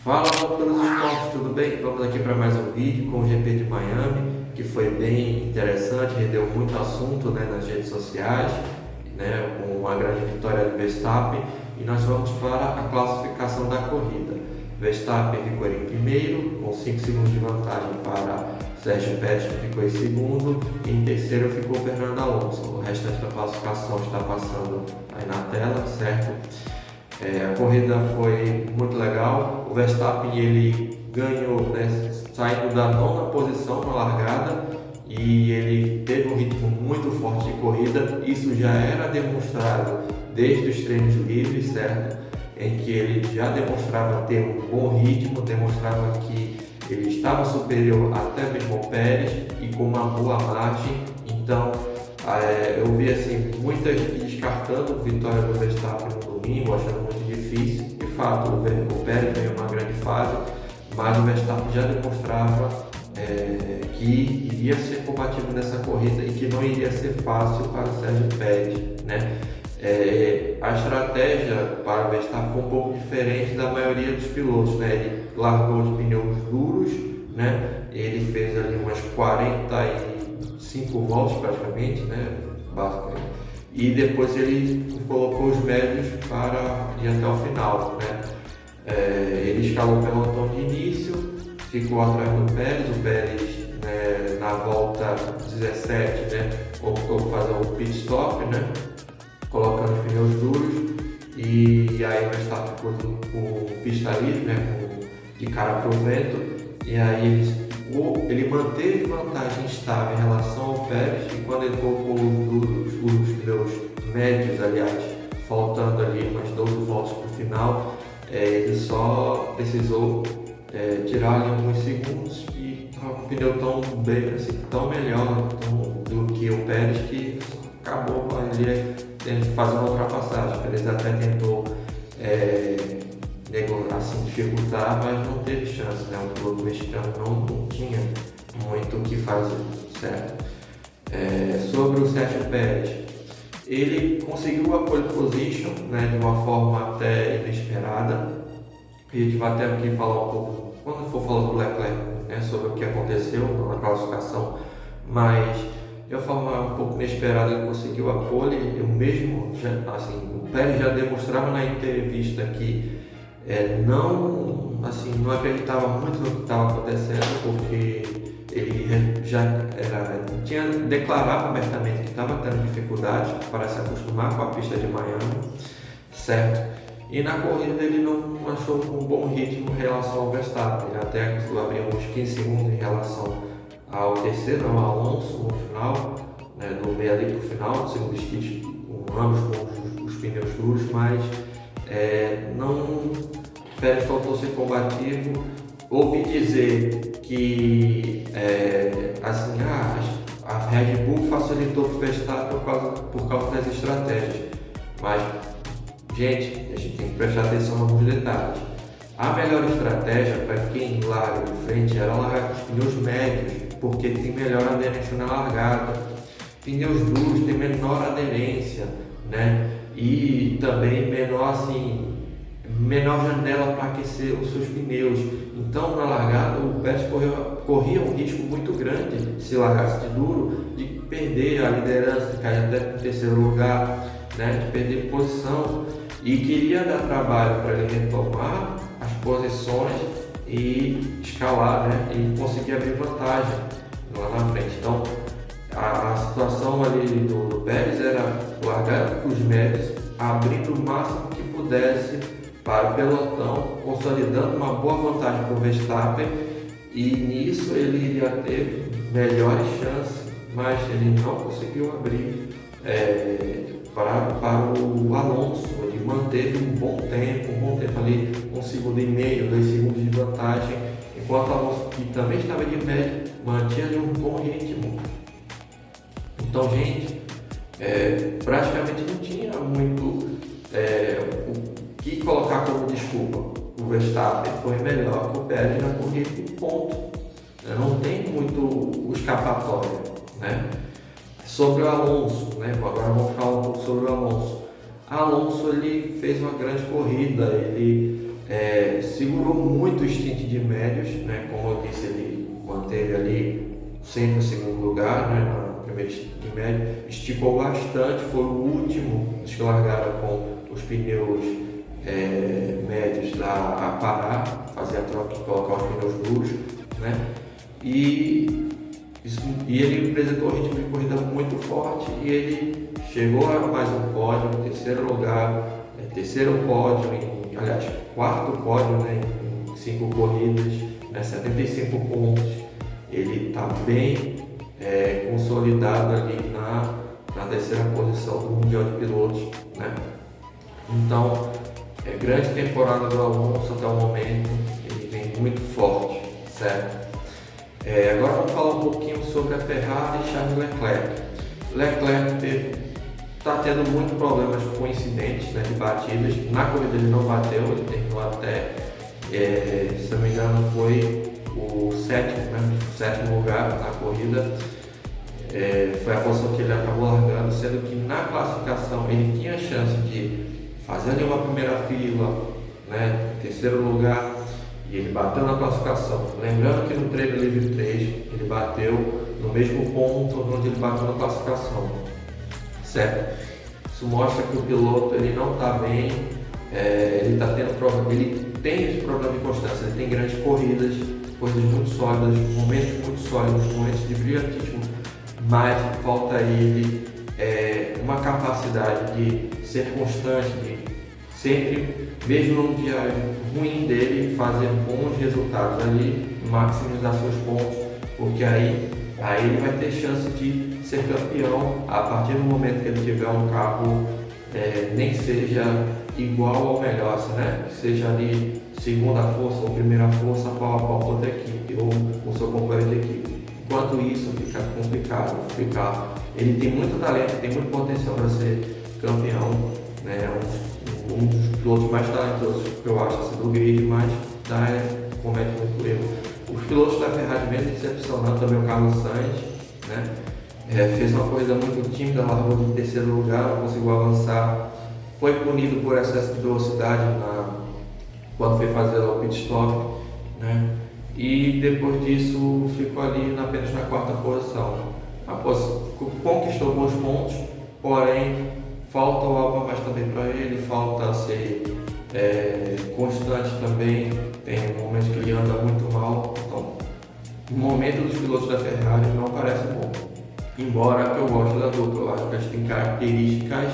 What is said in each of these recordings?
Fala, pelos esportes, tudo bem? Vamos aqui para mais um vídeo com o GP de Miami, que foi bem interessante, rendeu muito assunto, né, nas redes sociais, né, com uma grande vitória do Verstappen. E nós vamos para a classificação da corrida. Verstappen ficou em primeiro, com 5 segundos de vantagem para Sérgio Pérez, que ficou em segundo, e em terceiro ficou Fernando Alonso. O restante da classificação está passando aí na tela, certo? A corrida foi muito legal. O Verstappen ele ganhou, né, saindo da nona posição na largada, e ele teve um ritmo muito forte de corrida. Isso já era demonstrado desde os treinos livres, certo? Em que ele já demonstrava ter um bom ritmo, demonstrava que ele estava superior até mesmo ao Pérez e com uma boa margem. Então eu vi assim, muita gente descartando a vitória do Verstappen no domingo, achando muito difícil. De fato, o Pérez ganhou uma grande fase, mas o Verstappen já demonstrava que iria ser combativo nessa corrida e que não iria ser fácil para o Sérgio Pérez, né? A estratégia para o Verstappen foi um pouco diferente da maioria dos pilotos, né? Ele largou os pneus duros, né? Ele fez ali umas 45 voltas praticamente, né? Basicamente. E depois ele colocou os médios para ir até o final, né? Ele escalou o pelotão de início, ficou atrás do Pérez. O Pérez, né, na volta 17, né, optou por fazer o pit stop, né, colocando os pneus duros, e aí o Verstappen ficou com pista livre, né, de cara para o vento, e aí ele manteve vantagem estável em relação ao Pérez, e quando ele colocou os pneus médios, aliás, faltando ali umas 12 voltas para o final, ele só precisou tirar ali alguns segundos e o pneu tão melhor do que o Pérez, que acabou ali tendo que fazer uma ultrapassagem. Ele até tentou assim, dificultar, mas não teve chance, né? O piloto mexicano não tinha muito o que fazer, certo? Sobre o Sérgio Pérez, ele conseguiu a pole position, né, de uma forma até inesperada, e a gente vai até aqui falar um pouco, quando for falar do Leclerc, né, sobre o que aconteceu na classificação, mas de uma forma um pouco inesperada ele conseguiu a pole. Eu mesmo, assim, o Pérez já demonstrava na entrevista que não acreditava muito no que estava acontecendo, porque ele tinha declarado abertamente que estava tendo dificuldade para se acostumar com a pista de Miami, certo? E na corrida ele não achou um bom ritmo em relação ao Verstappen. Ele até abriu uns 15 segundos em relação ao terceiro, ao Alonso, no final, né, no meio ali para o final, no segundo stint, ambos com os pneus duros, mas o Pérez faltou ser combativo. Ouvi dizer que a Red Bull facilitou para o Verstappen por causa das estratégias, mas gente, a gente tem que prestar atenção em alguns detalhes. A melhor estratégia para quem larga de frente era largar com os pneus médios, porque tem melhor aderência na largada. Pneus duros têm menor aderência, né? E também menor janela para aquecer os seus pneus. Então, na largada, o Pérez corria um risco muito grande, se largasse de duro, de perder a liderança, de cair até no terceiro lugar, né? De perder posição. E queria dar trabalho para ele retomar as posições e escalar, né? E conseguir abrir vantagem lá na frente. Então, a situação ali do Pérez era largar com os médios, abrindo o máximo que pudesse para o pelotão, consolidando uma boa vantagem para o Verstappen, e nisso ele iria ter melhores chances, mas ele não conseguiu abrir para o Alonso. Ele manteve um bom tempo ali, 1,5 segundo, 2 segundos de vantagem, enquanto o Alonso, que também estava de médio, mantinha ali um bom ritmo. Então, gente, praticamente não tinha muito o que colocar como desculpa. O Verstappen foi melhor que o Pérez na corrida, e ponto. Não tem muito escapatória, né? Sobre o Alonso, né? Agora vamos falar um pouco sobre o Alonso. Alonso ele fez uma grande corrida, ele segurou muito o stint de médios, né? Como eu disse, ele manteve ali sempre o segundo lugar, né? Na primeira stint de médio, esticou bastante, foi o último dos que largaram com os pneus médios a parar, fazer a troca e colocar os pneus duros, né? E ele apresentou um ritmo de corrida muito forte e ele chegou a mais um pódio, terceiro lugar, terceiro pódio, aliás, quarto pódio, né, em 5 corridas, né, 75 pontos. Ele está bem consolidado ali na terceira posição do Mundial de Pilotos, né? Então, grande temporada do Alonso até o momento, ele vem muito forte, certo? Agora vamos falar um pouquinho sobre a Ferrari e Charles Leclerc. Leclerc está tendo muitos problemas com incidentes, né, de batidas. Na corrida ele não bateu, ele terminou até, se não me engano, foi o sétimo lugar na corrida. Foi a posição que ele acabou largando, sendo que na classificação ele tinha a chance de fazer ali uma primeira fila, né, terceiro lugar, e ele bateu na classificação. Lembrando que no treino livre 3 ele bateu no mesmo ponto onde ele bateu na classificação, certo? Isso mostra que o piloto ele não está bem, ele tá tendo problema, ele tem esse problema de constância, ele tem grandes corridas muito sólidas, momentos muito sólidos, momentos de brilhantismo, mas falta a ele uma capacidade de ser constante, de sempre, mesmo num dia ruim dele, fazer bons resultados ali, maximizar seus pontos, porque aí ele vai ter chance de ser campeão a partir do momento que ele tiver um carro nem seja igual ao melhor, né? Que seja ali segunda força ou primeira força pau a pau com outra equipe ou com seu companheiro de equipe. Enquanto isso fica complicado, ele tem muito talento, tem muito potencial para ser campeão, né? Um dos pilotos mais talentosos que eu acho assim, do grid, mas comete muito erro. Os pilotos da Ferrari vêm decepcionando também o Carlos Sainz, né? Fez uma corrida muito tímida, largou de terceiro lugar, não conseguiu avançar, foi punido por excesso de velocidade quando foi fazer o pit stop, né? E depois disso ficou ali apenas na quarta posição. Conquistou bons pontos, porém falta algo mais também para ele, falta ser constante também, tem momentos que ele anda muito mal, então o momento dos pilotos da Ferrari não parece bom. Embora eu goste da dupla, eu acho que eles têm características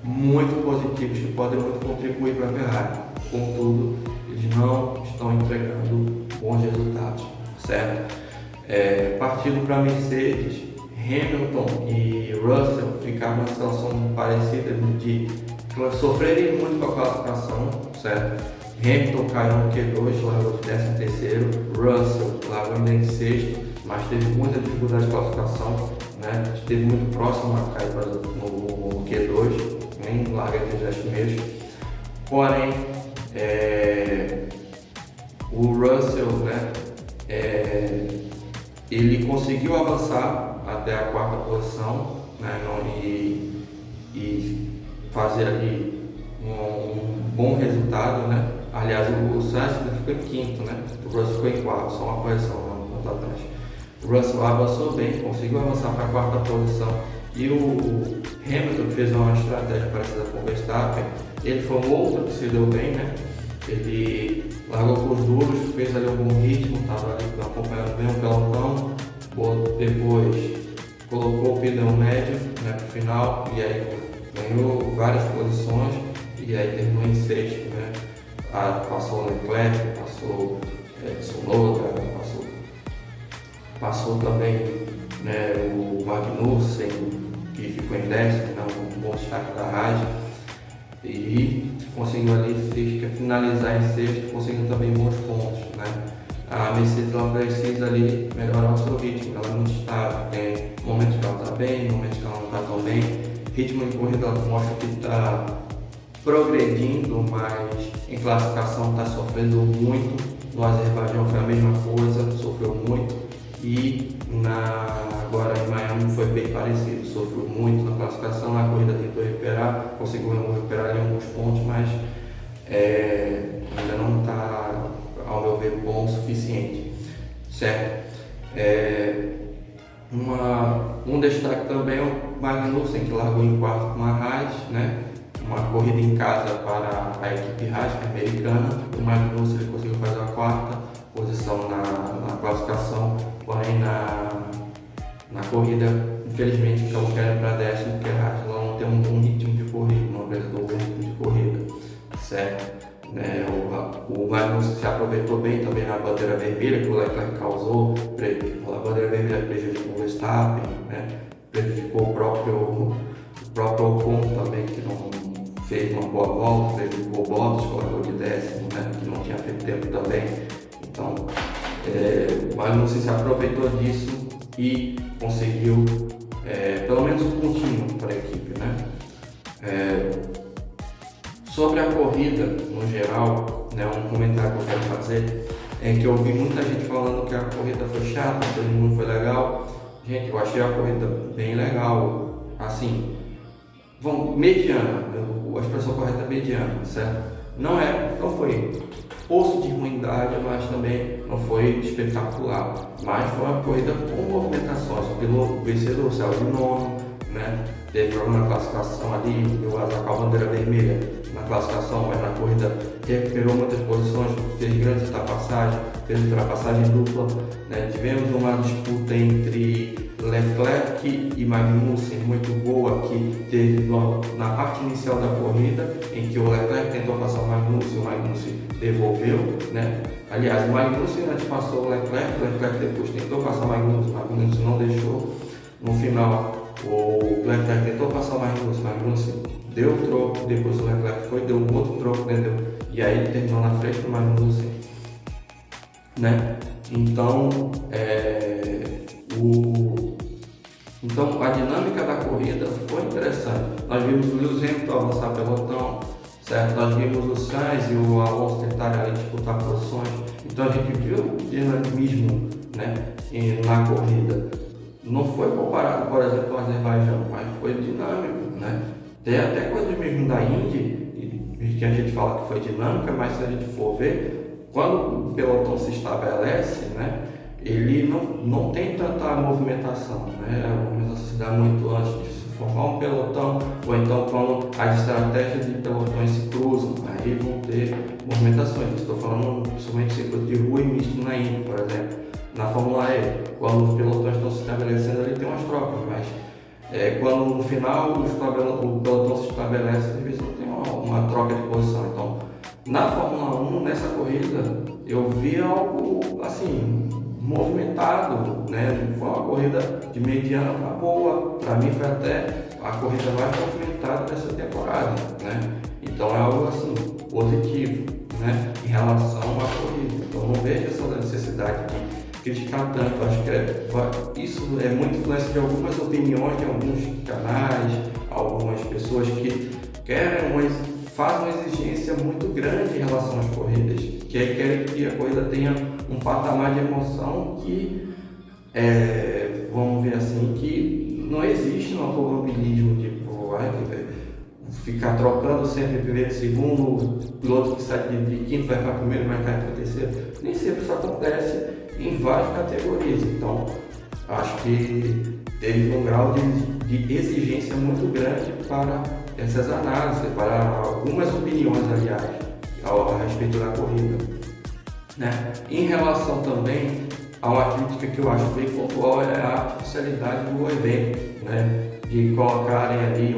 muito positivas que podem muito contribuir para a Ferrari. Contudo, eles não estão entregando bons resultados, certo? Partindo para a Mercedes, Hamilton e Russell ficaram numa situação parecida de sofrerem muito com a classificação, certo? Hamilton caiu no Q2, largou de 13º, Russell largou ainda em sexto, mas teve muita dificuldade de classificação, né? Esteve muito próximo a cair no Q2, nem larga entre os 10 primeiros. Porém, o Russell, né, ele conseguiu avançar até a quarta posição, né, e fazer ali um bom resultado, né? Aliás, o Sainz ficou em quinto, né? O Russell ficou em quarto, só uma correção lá atrás. O Russell avançou bem, conseguiu avançar para a quarta posição. E o Hamilton fez uma estratégia parecida com o Verstappen. Ele foi um outro que se deu bem, né? Ele largou com os duros, fez ali um bom ritmo, estava ali acompanhando bem o pelotão. Depois colocou o pneu médio, né, para o final, e aí ganhou várias posições e aí terminou em sexto, né? Passou o Leclerc, passou Tsunoda, passou também, né, o Magnussen, que ficou em décimo, né, um bom destaque da Haas, e conseguiu ali finalizar em sexto, conseguindo também bons pontos, né? A Mercedes ela precisa ali melhorar o seu ritmo, ela não está, tem momentos que ela está bem, momentos que ela não está tão bem. Ritmo de corrida ela mostra que está progredindo, mas em classificação está sofrendo muito. No Azerbaijão foi a mesma coisa, sofreu muito, e agora em Miami foi bem parecido, sofreu muito na classificação, na corrida tentou recuperar, conseguiu recuperar ali alguns pontos, mas ainda não está, ao meu ver, bom o suficiente, certo? Um destaque também é o Magnussen, que largou em quarto com a Haas, né? Uma corrida em casa para a equipe Haas americana. O Magnussen ele conseguiu fazer a quarta posição na classificação, porém na corrida, infelizmente, acabou caindo para décimo, porque a Haas não tem um bom ritmo de corrida, não apresentou um bom ritmo de corrida, certo? O Magnussen se aproveitou bem também na bandeira vermelha que o Leclerc causou. A bandeira vermelha prejudicou o Verstappen, né? Prejudicou o próprio Ocon também, que não fez uma boa volta, prejudicou o Bottas, que largou de décimo, né? Que não tinha feito tempo também. Então, o Magnussen se aproveitou disso e conseguiu pelo menos um pontinho para a equipe, né? Sobre a corrida, no geral, né, um comentário que eu quero fazer é que eu ouvi muita gente falando que a corrida foi chata, que não foi legal. Gente, eu achei a corrida bem legal, assim, mediana, a expressão correta é mediana, certo? Não foi poço de ruindade, mas também não foi espetacular. Mas foi uma corrida com movimentações. O vencedor saiu de nono, né? Teve problema na classificação ali, deu azar com a bandeira vermelha na classificação, mas na corrida recuperou muitas posições, fez grandes ultrapassagens, fez ultrapassagem dupla, né? Tivemos uma disputa entre Leclerc e Magnussen muito boa, que teve na parte inicial da corrida, em que o Leclerc tentou passar o Magnussen devolveu, né? Aliás, o Magnussen antes passou o Leclerc depois tentou passar o Magnussen não deixou. No final, o Leclerc tentou passar o Magnussen deu o troco, depois o Leclerc deu um outro troco, né? E aí ele terminou na frente do Magnussen, né? Então, então a dinâmica da corrida foi interessante. Nós vimos o Lewis Hamilton avançar pelotão, certo? Nós vimos o Sainz e o Alonso tentarem ali disputar posições. Então a gente viu o dinamismo, né, na corrida. Não foi comparado, por exemplo, com o Azerbaijão, mas foi dinâmico, né? Tem até coisa mesmo da Indy, que a gente fala que foi dinâmica, mas se a gente for ver, quando o pelotão se estabelece, né, ele não tem tanta movimentação, né? A movimentação se dá muito antes de se formar um pelotão, ou então quando as estratégias de pelotões se cruzam, aí vão ter movimentações. Estou falando principalmente de circuito de rua e misto na Indy, por exemplo. Na Fórmula E, quando os pelotões estão se estabelecendo, ali tem umas trocas, mas quando no final o pelotão se estabelece, às vezes não tem uma troca de posição. Então, na Fórmula 1, nessa corrida, eu vi algo assim, movimentado, né? Foi uma corrida de mediana para boa. Para mim, foi até a corrida mais movimentada dessa temporada, né? Então, é algo assim, positivo, né? Em relação à corrida. Então, não vejo essa necessidade de criticar tanto. Acho que isso é muito influência de algumas opiniões de alguns canais, algumas pessoas que fazem uma exigência muito grande em relação às corridas, que querem que a corrida tenha um patamar de emoção que, vamos ver assim, que não existe no automobilismo, tipo, ficar trocando sempre primeiro e segundo, o piloto que sai de quinto vai para primeiro, vai cair para terceiro. Nem sempre isso acontece em várias categorias. Então, acho que teve um grau de exigência muito grande para essas análises, para algumas opiniões, aliás, a respeito da corrida, né? Em relação também a uma crítica que eu acho bem pontual é a artificialidade do evento, né? De colocarem ali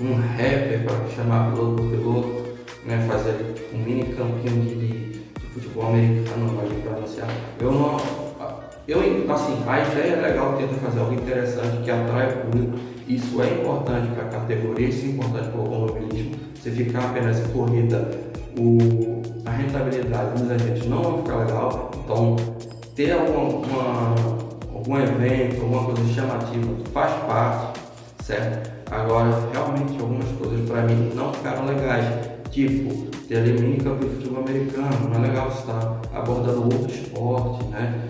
um rapper para chamar piloto por piloto, né? Fazer um mini campinho de futebol americano, para anunciar. Assim, a ideia é legal, tenta fazer algo interessante que atrai o público. Isso é importante para a categoria, isso é importante para o automobilismo. Se ficar apenas em corrida, a rentabilidade dos eventos não vai ficar legal. Então, ter algum evento, alguma coisa chamativa faz parte, certo? Agora, realmente, algumas coisas para mim não ficaram legais. Tipo, ter ali mini campo de futebol americano, não é legal estar abordando outro esporte, né?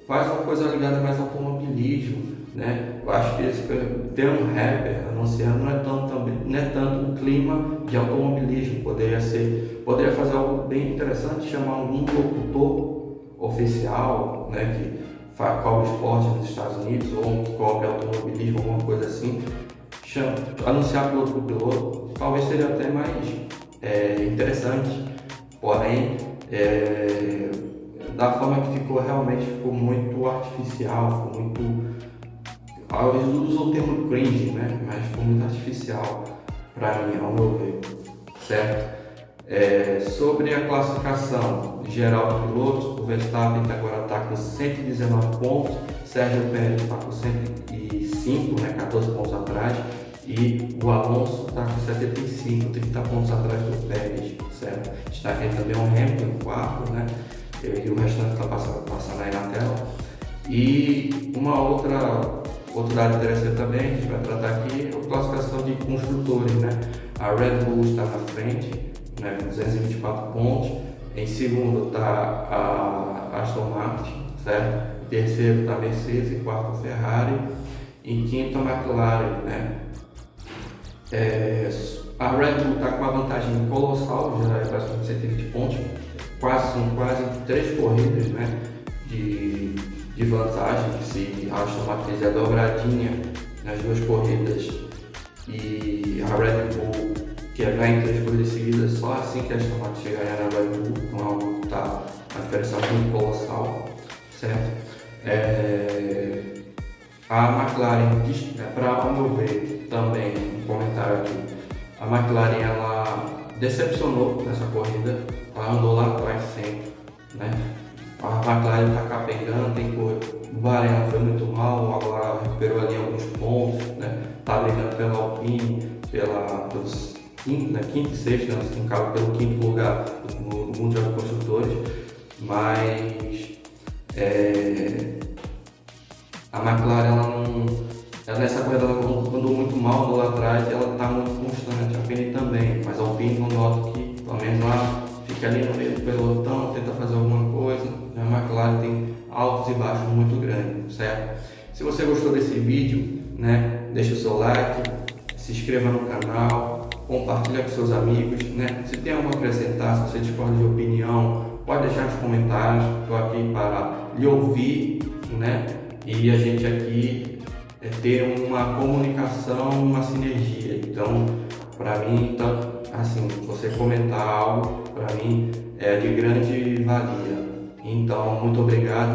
Faz uma coisa ligada mais ao automobilismo, né? Eu acho que ter um rapper anunciando não é tanto o clima de automobilismo. Poderia fazer algo bem interessante, chamar algum locutor oficial, né, que cobre esporte nos Estados Unidos ou que cobre automobilismo, alguma coisa assim, anunciar piloto por piloto. Talvez seria até mais interessante, porém da forma que ficou, realmente ficou muito artificial, ficou muito, eles usam o termo cringe, né? Mas ficou muito artificial para mim, ao meu ver, certo? Sobre a classificação geral de pilotos, o Verstappen agora está com 119 pontos, Sérgio Pérez está com 105, né, 14 pontos atrás, e o Alonso está com 75, 30 pontos atrás do Pérez, certo? Está aqui também o Hamilton em quarto, né? E o restante está passando aí na tela. E uma outra dado interessante também, que a gente vai tratar aqui, é a classificação de construtores, né? A Red Bull está na frente, né, com 224 pontos. Em segundo está a Aston Martin, certo? Em terceiro está a Mercedes, em quarto a Ferrari, em quinto a McLaren, né? A Red Bull está com uma vantagem colossal, já é praticamente 120 pontos, são quase 3 corridas, né, de vantagem. Se a Aston Martin fizer dobradinha nas 2 corridas e a Red Bull quer ganhar em 3 corridas seguidas, só assim que a Aston Martin chegar a ganhar na Red Bull, então está uma diferença muito colossal, certo? A McLaren, ao meu ver, também, um comentário aqui, a McLaren ela decepcionou nessa corrida, ela andou lá atrás sempre, né? A McLaren está capengando, o Bahrein foi muito mal, agora recuperou ali alguns pontos, né? Está brigando pela Alpine, pelos quinto e sexto, né? No caso, pelo quinto lugar no Mundial de Construtores, mas a McLaren nessa corrida ela andou muito mal, andou lá atrás, ela está muito constante, a Alpine também, mas a Alpine eu noto que pelo menos lá fica ali no meio do pelotão, tenta fazer alguma coisa. A McLaren tem altos e baixos muito grandes, certo? Se você gostou desse vídeo, né, deixa o seu like, se inscreva no canal, compartilha com seus amigos, né? Se tem algo a acrescentar, se você discorda de opinião, pode deixar nos comentários, estou aqui para lhe ouvir, né? E a gente aqui ter uma comunicação, uma sinergia. Então, para mim, assim, você comentar algo, para mim é de grande valia. Então, muito obrigado.